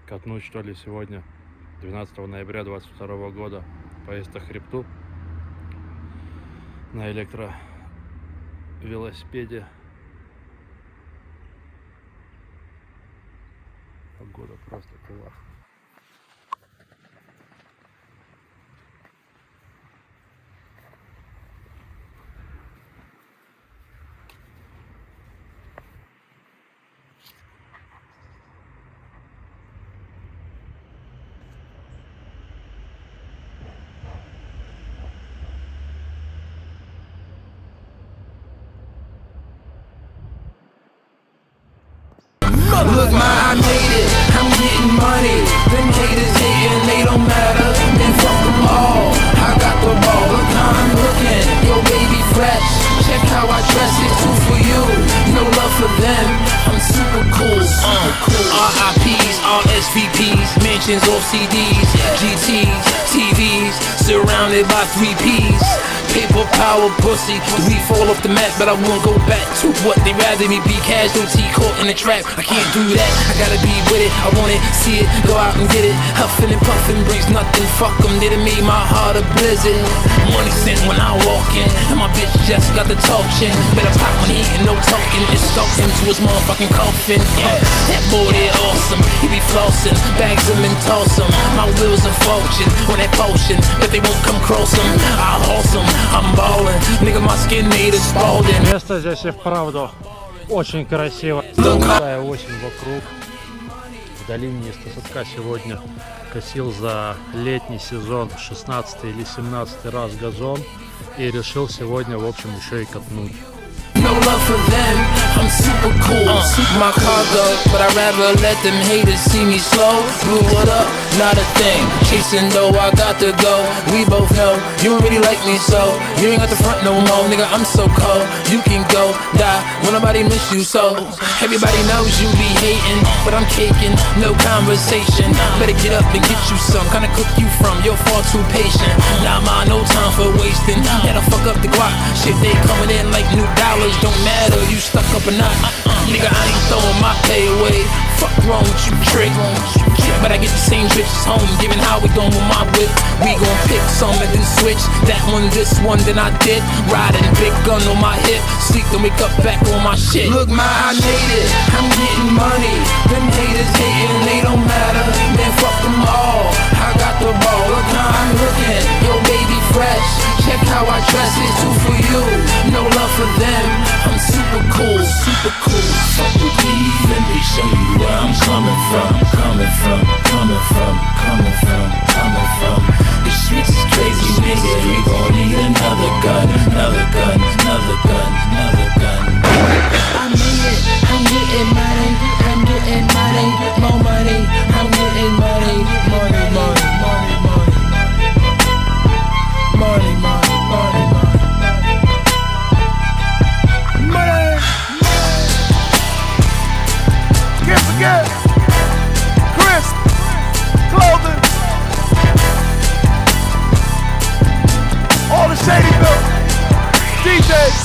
катнуть, что ли, сегодня, 12 ноября 2022 года, по Эстахрипту на электровелосипеде. Погода просто класс. Look, I made it, I'm getting money. Them haters hating, they don't matter. Then fuck them all, I got the ball. Look how I'm looking, yo baby fresh. Check how I dress, it's two for you. No love for them, I'm super cool. RIPs, RSVPs, mentions off CDs, GTs, TVs, surrounded by 3Ps. Paper, power, pussy, we fall off the map, but I won't go back to what they rather me be. Casualty caught in the trap, I can't do that, I gotta be with it, I want it, see it, go out and get it. Huffing and puffing brings nothing, fuck them, they done made my heart a blizzard. Money sent when I walk in, and my bitch just got the talk shit. Better pop when he ain't no talking, it's stuck into his motherfucking coffin. That boy there awesome, he be flossing, bags him and toss him. My wheels are fortune, on that potion, but they won't come cross him. I horse him, I'm ballin', nigga my skin made of Spalding. Место здесь и вправду очень красиво. Такая осень вокруг. В долине Истосадка сегодня косил за летний сезон 16 или 17 раз газон и решил сегодня, в общем, еще и катнуть. No love for them, I'm super cool. My cargo, but I'd rather let them haters see me slow. Blew it up, not a thing. Chasing though, I got to go. We both know you don't really like me, so you ain't got the front no more, nigga. I'm so cold. You can go die when nobody miss you, so everybody knows you be hating, but I'm caking. No conversation. Better get up and get you some. Kinda cook you from. You're far too patient. Nah, ma, no time for wasting. Gotta fuck up the guap. Shit, they coming in like new dollars. Don't matter, you stuck up or not. Nigga, I ain't throwing my pay away. Fuck wrong with you, trick. But I get the same bitches home, given how we going with my whip. We gon' pick some and then switch. That one, this one, then I did. Riding big gun on my hip. Sleep, then wake up back on my shit. Look, I made it, I'm getting money. Them haters hating, they don't matter. Man, fuck them all, I got the ball. Look how I'm looking, yo baby fresh. Check how I dress, it's two for you. No love for them, I'm super cool, super cool. Fuck with me, let me show you where I'm coming from. Coming from, coming from, coming from, coming from. The streets is crazy, nigga. We gon' need another gun, another gun, another gun, another gun. I made it, I'm getting money, I'm getting money, more money, I'm getting money, money, money, money, money. Money, money, money, money. Money. Can't forget Chris Clothing. All the Shadyville DJs.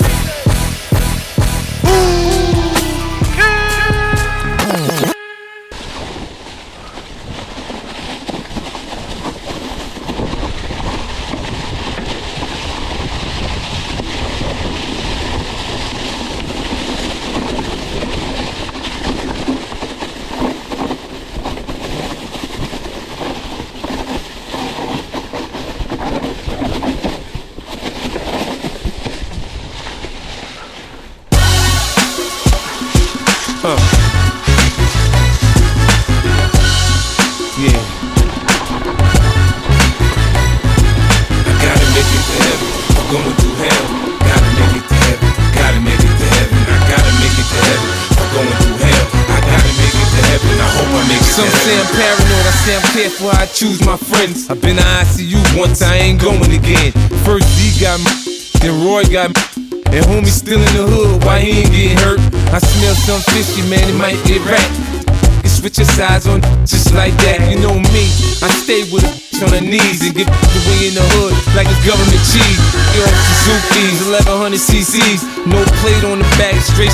Some say I'm paranoid, I say I'm careful how I choose my friends. I've been to ICU once, I ain't going again. First D got me, then Roy got me, and homie still in the hood, why he ain't getting hurt? I smell some fishy, man, it might get wrapped. You switch your sides on just like that, you know me. I stay with a on her knees and get away in the hood like it's government cheese. You're on Suzuki's, 1100 cc's, no plate on the back, straight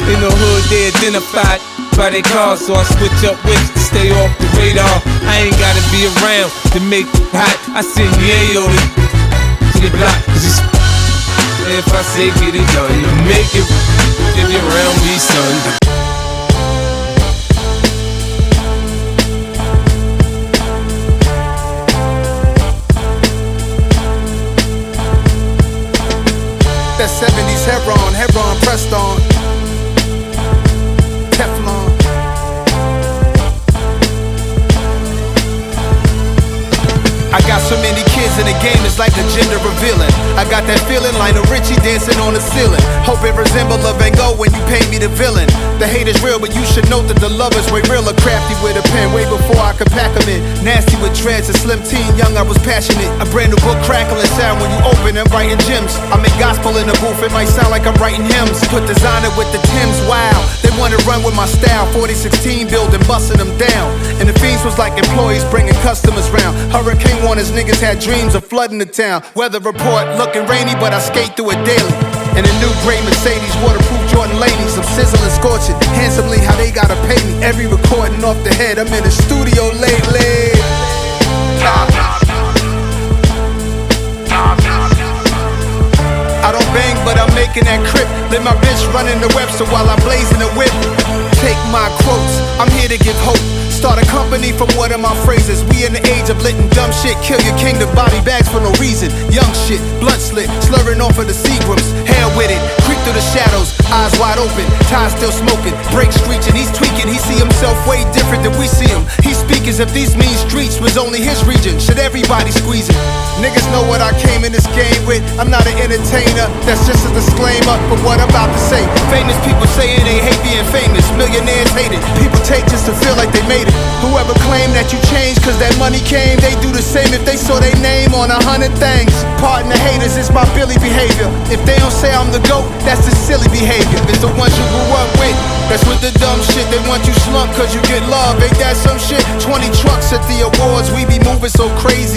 in the hood they identified. by their cars, so I switch up with to stay off the radar. I ain't gotta be around to make it hot. I send yayo to the block, 'cause it's if I say get it done, you make it if you're around me, son. That 70s Heron pressed on Teflon. I got so many kids in the game, it's like a gender revealing. I got that feeling like a Richie dancing on the ceiling. Hope it resemble a Van Gogh when you paint me the villain. The hate is real, but you should note that the love is way realer. Crafty with a pen, way before I could pack them in. Nasty with dreads, a slim teen, young I was passionate. A brand new book crackling sound when you open and writing gems. I make gospel in the booth, it might sound like I'm writing hymns. Put designer with the Timbs, wow. They wanna run with my style, 4016 building, busting them down. And the fiends was like employees bringing customers round. Hurricane warners, niggas had dreams of flooding the town. Weather report looking rainy, but I skate through it daily. In a new gray Mercedes, waterproof Jordan ladies. I'm sizzling, scorching, handsomely how they gotta pay me. Every recording off the head, I'm in the studio lately. I don't bang, but I'm making that crip. Let my bitch run in the web, so while I'm blazing the whip, take my quotes, I'm here to give hope. Start a company from one of my phrases. We in the age of lit and dumb shit. Kill your kingdom, body bags for no reason. Young shit, blunt slit, slurring off of the Seagrams. Hell with it, creep through the shadows, eyes wide open, tie still smoking, brake screeching. He's tweaking, he see himself way different than we see him. He speak as if these mean streets was only his region. Should everybody squeeze it? Niggas know what I came in this game with. I'm not an entertainer, that's just a disclaimer for what I'm about to say. Famous people say it ain't hate being famous. Millionaires hate it, people take just to feel like they made it. Whoever claimed that you changed cause that money came, they do the same if they saw their name on 100 things. Pardon the haters, it's my Billy behavior. If they don't say I'm the GOAT, that's the silly behavior. It's the ones you grew up with, that's with the dumb shit. They want you slump cause you get love, ain't that some shit? 20 trucks at the awards, we be moving so crazy.